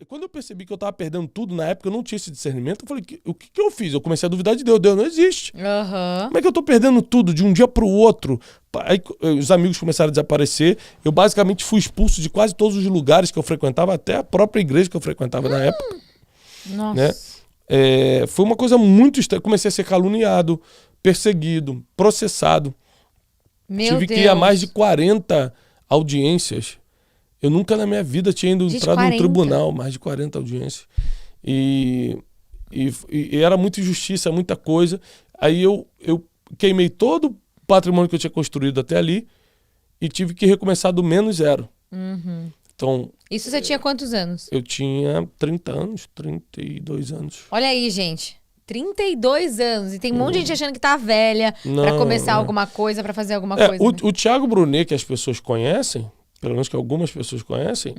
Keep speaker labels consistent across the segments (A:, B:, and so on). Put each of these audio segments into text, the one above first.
A: Quando eu percebi que eu tava perdendo tudo, na época eu não tinha esse discernimento, eu falei, o que eu fiz? Eu comecei a duvidar de Deus. Deus não existe. Como é que eu tô perdendo tudo de um dia pro outro? Aí os amigos começaram a desaparecer. Eu basicamente fui expulso de quase todos os lugares que eu frequentava, até a própria igreja que eu frequentava na época.
B: Nossa.
A: Né? Foi uma coisa muito estranha. Comecei a ser caluniado, perseguido, processado. Tive que ir a mais de 40 audiências. Eu nunca na minha vida tinha entrado no tribunal, mais de 40 audiências. E era muita injustiça, muita coisa. Aí eu queimei todo o patrimônio que eu tinha construído até ali e tive que recomeçar do menos zero. Então,
B: isso você tinha quantos anos?
A: Eu tinha 30 anos, 32 anos.
B: Olha aí, gente. 32 anos. E tem um monte de gente achando que tá velha pra começar alguma coisa, pra fazer alguma coisa.
A: O Thiago Brunet, que as pessoas conhecem, pelo menos que algumas pessoas conhecem,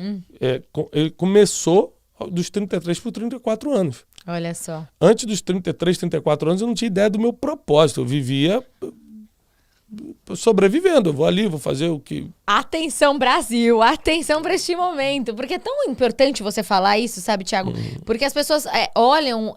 A: ele começou dos 33 por 34 anos.
B: Olha só.
A: Antes dos 33, 34 anos, eu não tinha ideia do meu propósito. Eu vivia sobrevivendo. Eu vou ali, vou fazer o que...
B: Atenção, Brasil! Atenção para este momento. Porque é tão importante você falar isso, sabe, Thiago? Porque as pessoas olham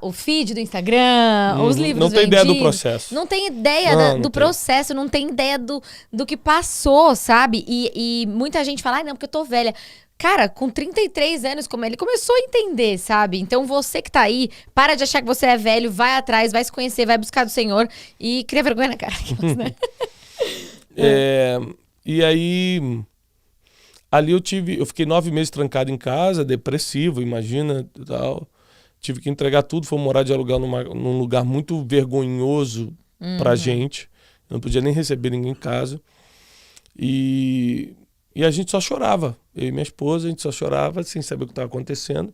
B: o feed do Instagram, os livros
A: não tem
B: vendidos,
A: ideia do processo.
B: Não tem ideia do processo, não tem ideia do que passou, sabe? E muita gente fala, não, porque eu tô velha. Cara, com 33 anos, como ele começou a entender, sabe? Então você que tá aí, para de achar que você é velho, vai atrás, vai se conhecer, vai buscar do Senhor e cria vergonha na cara. Né?
A: E aí, ali eu fiquei 9 meses trancado em casa, depressivo, imagina, tal. Tive que entregar tudo, fui morar de aluguel num lugar muito vergonhoso pra gente. Eu não podia nem receber ninguém em casa. E a gente só chorava. Eu e minha esposa, a gente só chorava sem saber o que estava acontecendo.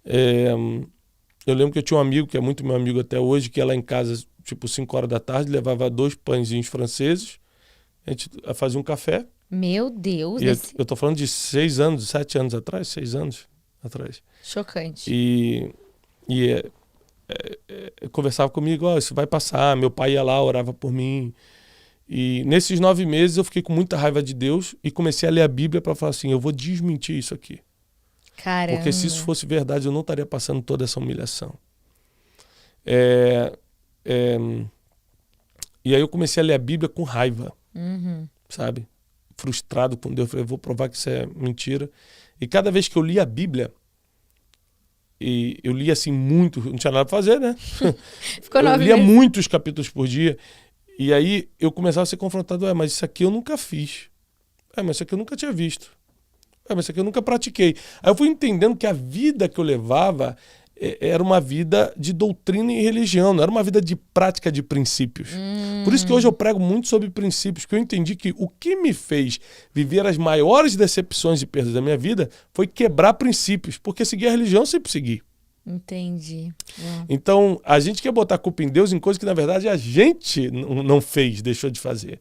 A: Eu lembro que eu tinha um amigo, que é muito meu amigo até hoje, que ia lá em casa, tipo 5 horas da tarde, levava 2 pãezinhos franceses, a gente fazia um café.
B: Meu Deus!
A: Eu tô falando de 6 anos, 7 anos atrás, 6 anos atrás.
B: Chocante.
A: Conversava comigo, isso vai passar, meu pai ia lá, orava por mim. E nesses 9 meses eu fiquei com muita raiva de Deus e comecei a ler a Bíblia para falar assim, eu vou desmentir isso aqui.
B: Caramba.
A: Porque se isso fosse verdade, eu não estaria passando toda essa humilhação. E aí eu comecei a ler a Bíblia com raiva, sabe? Frustrado com Deus. Eu falei, vou provar que isso é mentira. E cada vez que eu lia a Bíblia, e eu lia assim muito, não tinha nada para fazer, né?
B: Ficou 9
A: eu lia
B: meses.
A: muitos capítulos por dia. E aí eu começava a ser confrontado, mas isso aqui eu nunca fiz. Mas isso aqui eu nunca tinha visto. Mas isso aqui eu nunca pratiquei. Aí eu fui entendendo que a vida que eu levava era uma vida de doutrina e religião, não era uma vida de prática de princípios. Por isso que hoje eu prego muito sobre princípios, que eu entendi que o que me fez viver as maiores decepções e perdas da minha vida foi quebrar princípios, porque seguir a religião eu sempre segui.
B: Entendi.
A: Então, a gente quer botar a culpa em Deus em coisas que, na verdade, a gente não fez, deixou de fazer.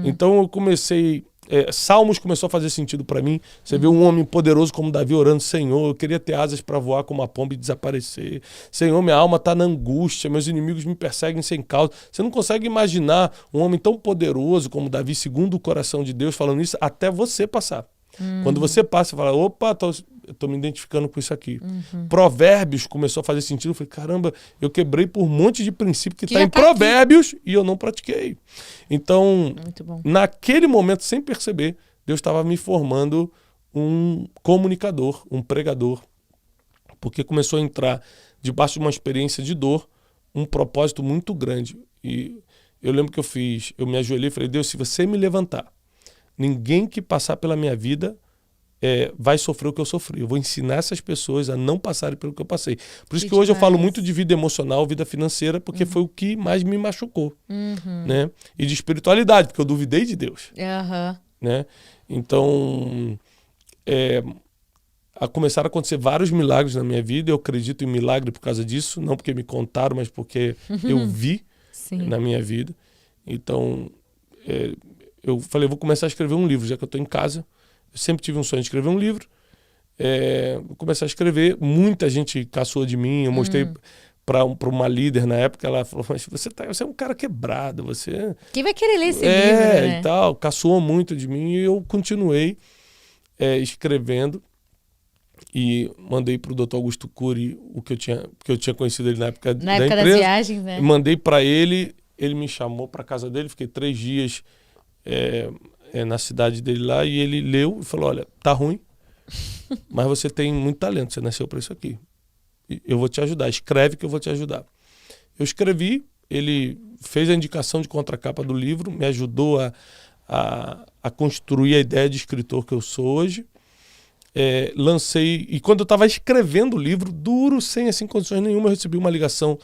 A: Então, eu comecei... Salmos começou a fazer sentido para mim. Você vê um homem poderoso como Davi orando, Senhor, eu queria ter asas para voar como uma pomba e desaparecer. Senhor, minha alma está na angústia, meus inimigos me perseguem sem causa. Você não consegue imaginar um homem tão poderoso como Davi, segundo o coração de Deus, falando isso, até você passar. Quando você passa, você fala, opa, eu tô me identificando com isso aqui. Provérbios começou a fazer sentido. Eu falei, caramba, eu quebrei por um monte de princípio que está em Provérbios e eu não pratiquei. Então, naquele momento, sem perceber, Deus estava me formando um comunicador, um pregador. Porque começou a entrar, debaixo de uma experiência de dor, um propósito muito grande. E eu lembro que eu me ajoelhei e falei, Deus, se você me levantar, ninguém que passar pela minha vida vai sofrer o que eu sofri. Eu vou ensinar essas pessoas a não passarem pelo que eu passei. Por isso que hoje eu falo muito de vida emocional, vida financeira, porque foi o que mais me machucou. Né? E de espiritualidade, porque eu duvidei de Deus. Né? Então, começaram a acontecer vários milagres na minha vida. Eu acredito em milagre por causa disso, não porque me contaram, mas porque eu vi na minha vida. Então, eu falei, vou começar a escrever um livro, já que eu estou em casa. Eu sempre tive um sonho de escrever um livro. Vou começar a escrever. Muita gente caçou de mim. Eu mostrei para uma líder na época. Ela falou, mas você é um cara quebrado.
B: Quem vai querer ler esse livro, né?
A: E tal. Caçou muito de mim e eu continuei escrevendo. e mandei para o Dr. Augusto Cury o que eu tinha conhecido ele na época da
B: época
A: empresa.
B: das viagens, né?
A: Mandei para ele, ele me chamou para casa dele, fiquei 3 dias na cidade dele lá, e ele leu e falou, olha, tá ruim, mas você tem muito talento, você nasceu para isso aqui. Eu vou te ajudar, escreve que eu vou te ajudar. Eu escrevi, ele fez a indicação de contracapa do livro, me ajudou a construir a ideia de escritor que eu sou hoje. Lancei, e quando eu estava escrevendo o livro, duro, sem assim, condições nenhuma, eu recebi uma ligação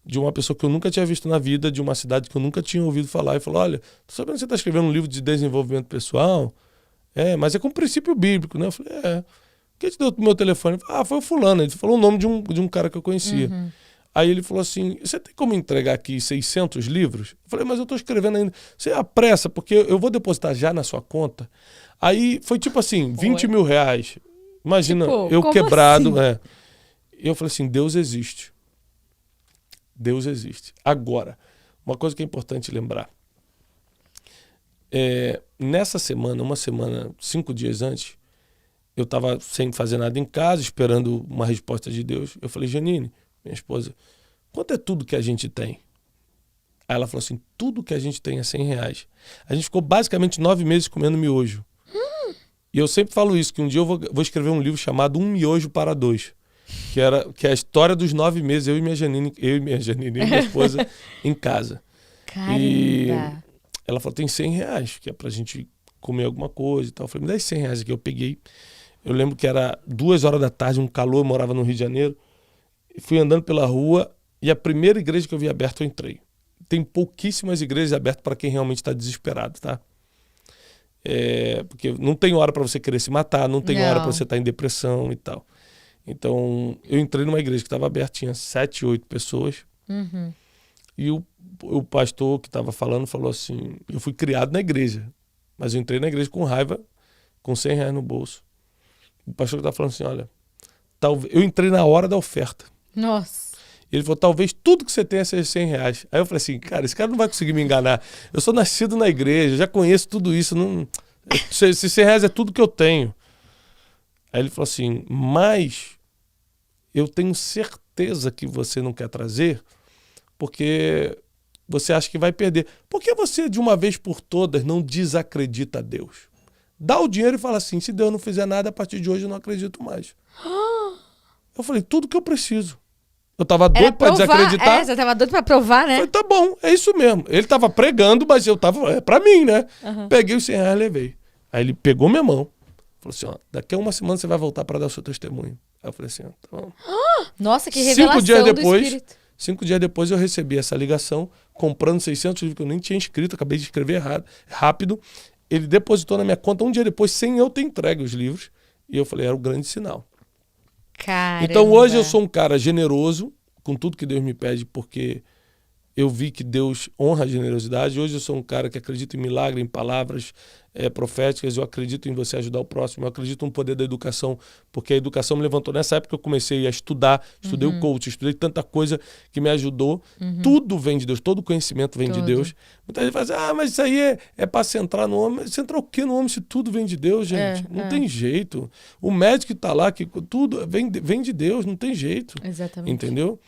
A: de uma pessoa que eu nunca tinha visto na vida, de uma cidade que eu nunca tinha ouvido falar, e falou, olha, tô sabendo que você está escrevendo um livro de desenvolvimento pessoal, mas é com princípio bíblico, né? Eu falei, quem te deu o meu telefone? Foi o fulano, ele falou o nome de um cara que eu conhecia.
B: Uhum.
A: Aí ele falou assim, você tem como entregar aqui 600 livros? Eu falei, mas eu estou escrevendo ainda. Você apressa, porque eu vou depositar já na sua conta. Aí foi tipo assim, 20 mil reais. Imagina,
B: tipo,
A: eu
B: como
A: quebrado.
B: assim?
A: E eu falei assim, Deus existe. Deus existe. Agora, uma coisa que é importante lembrar. Nessa semana, 5 dias antes, eu estava sem fazer nada em casa, esperando uma resposta de Deus. Eu falei, Janine, minha esposa, quanto é tudo que a gente tem? Aí ela falou assim, tudo que a gente tem é 100 reais. A gente ficou basicamente 9 meses comendo miojo. E eu sempre falo isso, que um dia eu vou escrever um livro chamado Um Miojo para Dois, que é a história dos 9 meses, eu e minha Janine, minha esposa, em casa.
B: Caramba.
A: E ela falou, tem 100 reais, que é pra gente comer alguma coisa e tal. Eu falei, me dá esses 100 reais aqui. Eu peguei, eu lembro que era 2 horas da tarde, um calor, eu morava no Rio de Janeiro. Fui andando pela rua e a primeira igreja que eu vi aberta eu entrei. Tem pouquíssimas igrejas abertas para quem realmente está desesperado, tá? Porque não tem hora para você querer se matar, não tem hora para você estar em depressão e tal. Então, eu entrei numa igreja que estava aberta, tinha 7, 8 pessoas.
B: Uhum.
A: E o pastor que estava falando falou assim, eu fui criado na igreja, mas eu entrei na igreja com raiva, com 100 reais no bolso. O pastor que estava falando assim, olha, eu entrei na hora da oferta.
B: Nossa.
A: Ele falou, talvez tudo que você tenha seja 100 reais. Aí eu falei assim, cara, esse cara não vai conseguir me enganar. Eu sou nascido na igreja, já conheço tudo isso. Se 100 reais é tudo que eu tenho. Aí ele falou assim, mas eu tenho certeza que você não quer trazer porque você acha que vai perder. Por que você, de uma vez por todas, não desacredita a Deus? Dá o dinheiro e fala assim, se Deus não fizer nada, a partir de hoje eu não acredito mais. Eu falei, tudo que eu preciso. Eu tava doido pra desacreditar.
B: Você tava doido pra provar, né?
A: Eu falei, tá bom, é isso mesmo. Ele tava pregando, mas eu tava, é pra mim, né? Uhum. Peguei os 100 reais e levei. Aí ele pegou minha mão. Falou assim, daqui a 1 semana você vai voltar pra dar o seu testemunho. Aí eu falei assim, tá bom.
B: Nossa, que revelação do Espírito.
A: 5 dias depois eu recebi essa ligação, comprando 600 livros que eu nem tinha escrito, acabei de escrever errado, rápido. Ele depositou na minha conta 1 dia depois, sem eu ter entregue os livros. E eu falei, era um grande sinal.
B: Caramba.
A: Então hoje eu sou um cara generoso com tudo que Deus me pede, porque eu vi que Deus honra a generosidade. Hoje eu sou um cara que acredita em milagre, em palavras proféticas. Eu acredito em você ajudar o próximo. Eu acredito no poder da educação, porque a educação me levantou. Nessa época eu comecei a estudar, estudei o coach, estudei tanta coisa que me ajudou. Tudo vem de Deus, todo conhecimento vem de Deus. Muita gente fala assim, mas isso aí é para centrar no homem. Centrar o quê no homem se tudo vem de Deus, gente? Não tem jeito. O médico que está lá, que tudo vem de Deus, não tem jeito.
B: Exatamente.
A: Entendeu?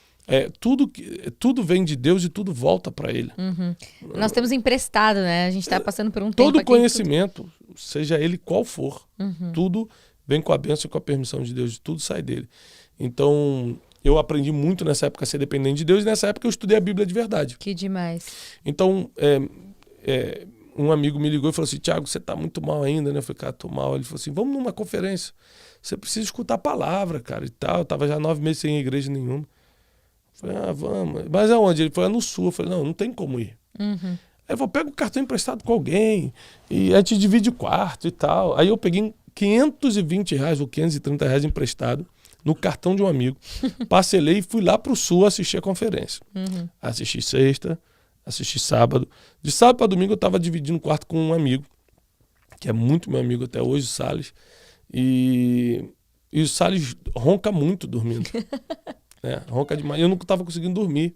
A: Tudo vem de Deus e tudo volta para Ele.
B: Nós temos emprestado, né? A gente está passando por um tempo
A: todo conhecimento, seja ele qual for, tudo vem com a bênção e com a permissão de Deus, tudo sai dele. Então, eu aprendi muito nessa época a ser dependente de Deus, e nessa época eu estudei a Bíblia de verdade.
B: Que demais.
A: Então, um amigo me ligou e falou assim, Thiago, você está muito mal ainda, né? Eu falei, cara, tô mal. Ele falou assim, vamos numa conferência, você precisa escutar a palavra, cara, e tal. Eu tava já 9 meses sem igreja nenhuma. Eu falei, vamos. Mas aonde? Ele falou, no sul. Eu falei, não tem como ir. Aí eu falei, pega o cartão emprestado com alguém e a gente divide o quarto e tal. Aí eu peguei 520 reais ou 530 reais emprestado no cartão de um amigo, parcelei e fui lá pro sul assistir a conferência. Assisti sexta, assisti sábado. De sábado para domingo eu estava dividindo o quarto com um amigo, que é muito meu amigo até hoje, o Salles. E o Salles ronca muito dormindo. Ronca demais. Eu não estava conseguindo dormir.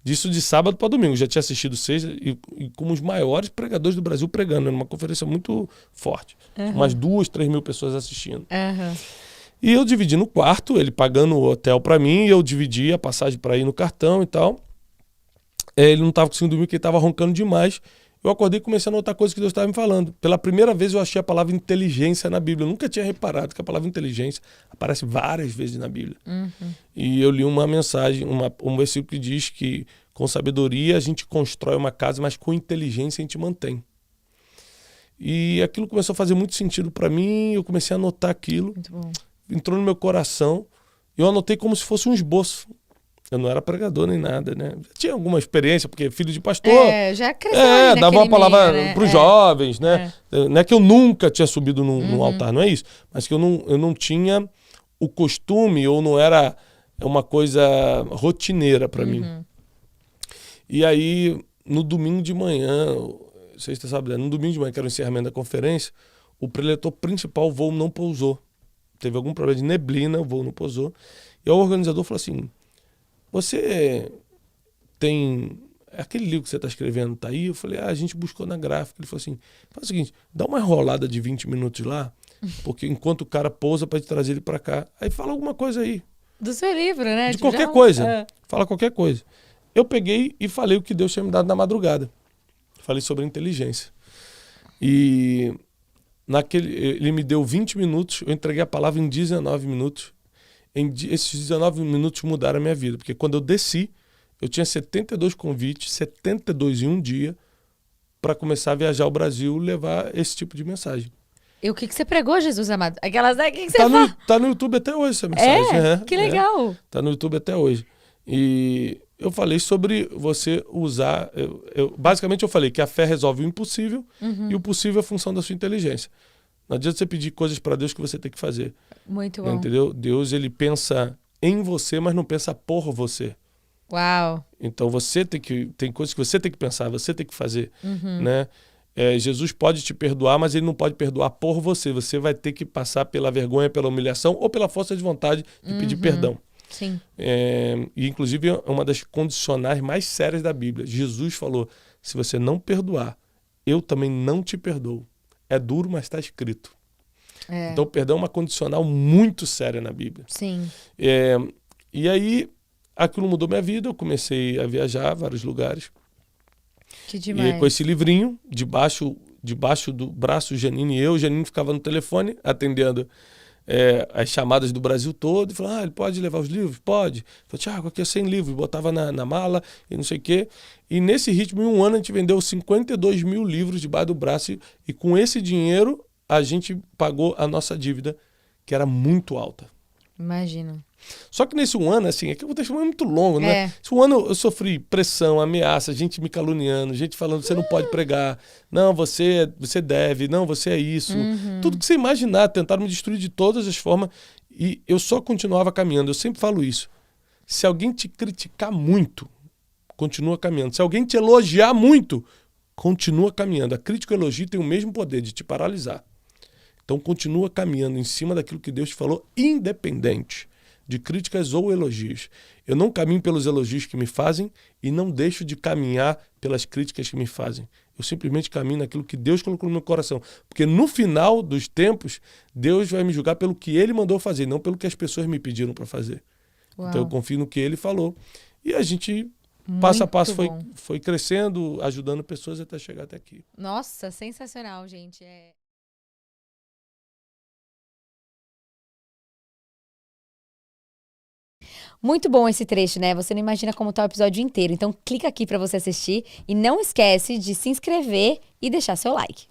A: Disso de sábado para domingo. Já tinha assistido sexta e como os maiores pregadores do Brasil pregando. Era uma conferência muito forte. Umas 2, 3 mil pessoas assistindo. E eu dividi no quarto, ele pagando o hotel pra mim, e eu dividi a passagem pra ir no cartão e tal. Ele não tava conseguindo dormir porque ele tava roncando demais. Eu acordei e comecei a notar coisas que Deus estava me falando. Pela primeira vez eu achei a palavra inteligência na Bíblia. Eu nunca tinha reparado que a palavra inteligência aparece várias vezes na Bíblia. E eu li uma mensagem, um versículo que diz que com sabedoria a gente constrói uma casa, mas com inteligência a gente mantém. E aquilo começou a fazer muito sentido para mim, eu comecei a anotar aquilo.
B: Muito bom.
A: Entrou no meu coração, eu anotei como se fosse um esboço. Eu não era pregador nem nada, né? Já tinha alguma experiência, porque filho de pastor.
B: Já cresceu
A: dava uma palavra
B: meio, né?
A: para os jovens, né? Não é que eu nunca tinha subido num altar, não é isso. Mas que eu não tinha o costume, ou não era uma coisa rotineira para mim. E aí, no domingo de manhã, sexta, sábado, no domingo de manhã, que era o encerramento da conferência, o preletor principal, o voo não pousou. Teve algum problema de neblina, o voo não pousou. E o organizador falou assim: você tem... aquele livro que você está escrevendo tá aí? Eu falei, a gente buscou na gráfica. Ele falou assim, faz o seguinte, dá uma enrolada de 20 minutos lá, porque enquanto o cara pousa para te trazer ele para cá. Aí fala alguma coisa aí.
B: Do seu livro, né?
A: De qualquer coisa. Fala qualquer coisa. Eu peguei e falei o que Deus tinha me dado na madrugada. Falei sobre inteligência. E ele me deu 20 minutos, eu entreguei a palavra em 19 minutos. Esses 19 minutos mudaram a minha vida, porque quando eu desci, eu tinha 72 convites, 72 em um dia, para começar a viajar ao Brasil e levar esse tipo de mensagem.
B: E o que você pregou, Jesus amado? Aquelas, o que você fala?
A: Tá no YouTube até hoje essa mensagem.
B: Que legal.
A: Tá no YouTube até hoje. E eu falei sobre você usar... basicamente eu falei que a fé resolve o impossível e o possível é a função da sua inteligência. Não adianta você pedir coisas para Deus que você tem que fazer.
B: Muito bom.
A: Entendeu? Deus, ele pensa em você, mas não pensa por você.
B: Uau.
A: Então tem coisas que você tem que pensar, você tem que fazer, né? Jesus pode te perdoar, mas ele não pode perdoar por você. Você vai ter que passar pela vergonha, pela humilhação ou pela força de vontade de pedir perdão.
B: Sim.
A: E inclusive é uma das condicionais mais sérias da Bíblia. Jesus falou, se você não perdoar, eu também não te perdoo. É duro, mas está escrito. Então, o perdão é uma condicional muito séria na Bíblia.
B: Sim.
A: E aí, aquilo mudou minha vida. Eu comecei a viajar a vários lugares.
B: Que demais.
A: E com esse livrinho, debaixo do braço, Janine e eu. Janine ficava no telefone, atendendo as chamadas do Brasil todo. E falava, ele pode levar os livros? Pode. Falei, Thiago, aqui é 100 livros. Botava na mala e não sei o quê. E nesse ritmo, em um ano, a gente vendeu 52 mil livros debaixo do braço. E com esse dinheiro, a gente pagou a nossa dívida, que era muito alta.
B: Imagina.
A: Só que nesse um ano, assim, é que o testemunho é muito longo, né? Esse um ano eu sofri pressão, ameaça, gente me caluniando, gente falando, você não pode pregar, não, você deve, não, você é isso. Tudo que você imaginar, tentaram me destruir de todas as formas e eu só continuava caminhando. Eu sempre falo isso. Se alguém te criticar muito, continua caminhando. Se alguém te elogiar muito, continua caminhando. A crítica e o elogio tem o mesmo poder de te paralisar. Então continua caminhando em cima daquilo que Deus te falou, independente de críticas ou elogios. Eu não caminho pelos elogios que me fazem e não deixo de caminhar pelas críticas que me fazem. Eu simplesmente caminho naquilo que Deus colocou no meu coração. Porque no final dos tempos, Deus vai me julgar pelo que Ele mandou fazer, não pelo que as pessoas me pediram para fazer. Uau. Então eu confio no que Ele falou. E a gente, passo a passo, foi crescendo, ajudando pessoas até chegar até aqui.
B: Nossa, sensacional, gente. Muito bom esse trecho, né? Você não imagina como tá o episódio inteiro. Então clica aqui para você assistir e não esquece de se inscrever e deixar seu like.